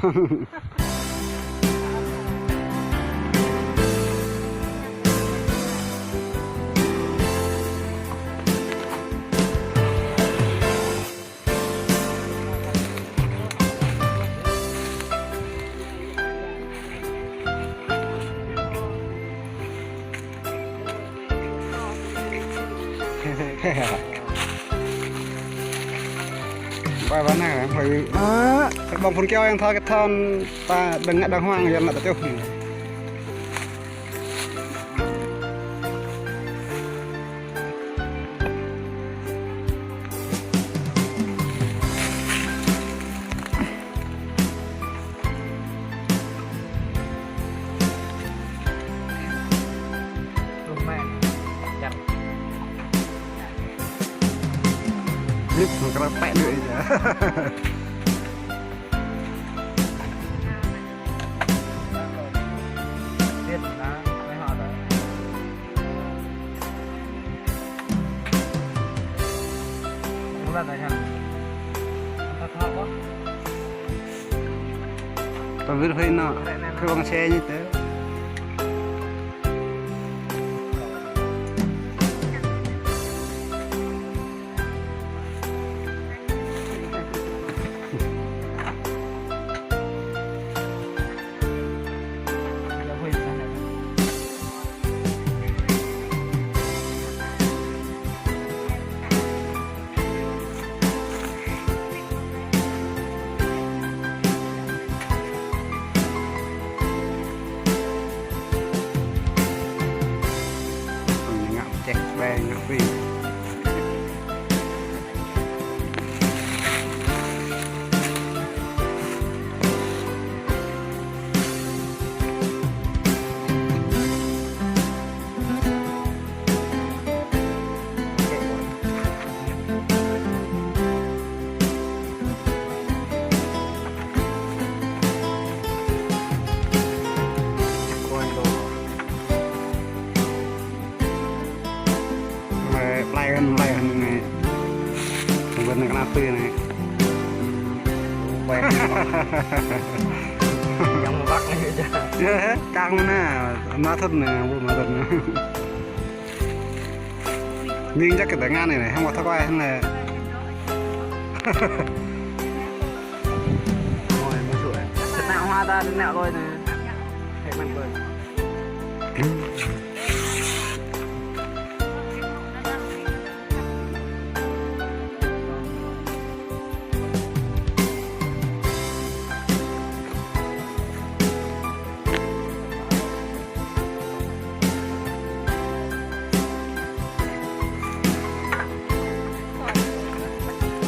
ไปบ้านไหนไปบางคนเกี่ยวยังทอดกระทอนตาดังดังห้างยันมาตะเจ้าลิฟต์มันกระแปะเลยจ้ะเด็ดนะไม่หอดเลยรู้แล้วไงครับถ้าทอดวะตอนวิ่งเฮ้ยเนาะคือบางแช่ยี่เต้แจกแบงฟรีไล่กันไงผมเป็นนักปืนไงไปยังรักเลยจ้ะเยอะกลางมันน่ะมาทัดหนึ่งพูดมาทัดหนึ่งยิงจะเกิดแต่งานไหนให้หมดทั้งวันทั้งเลยโอ้ยมันสวยจะแนวhoa taแนวเลยนะให้มันเปิด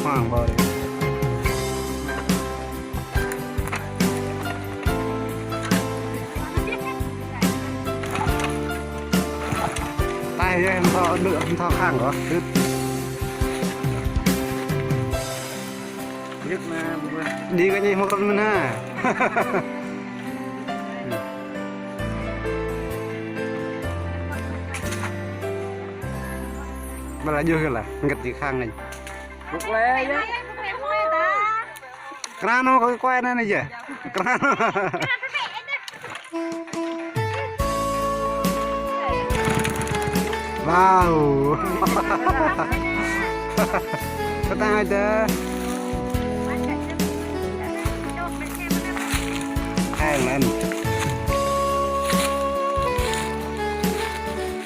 ห่างบ่อยตายยังทอเดือดทอข้างเหรอยึดมาดีกันยังมันก็มันน่าเวลาเยอะกันล่ะมันก็ตีข้างเลยลุกเลยจ้ะกระโนก็ควายนั่นนี่จ้ะกระโนว้าวก็ตายเด้อแห้งนั่น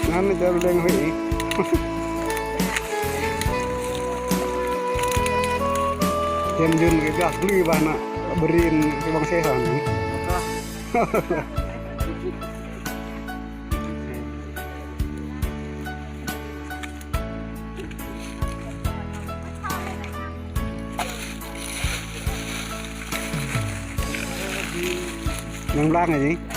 นั่นมันจะเร่งไปอีกเห็นยืนกับยักษ์ลือบ้านอ่ะบรินกับบางเสียงยังล่างไงจี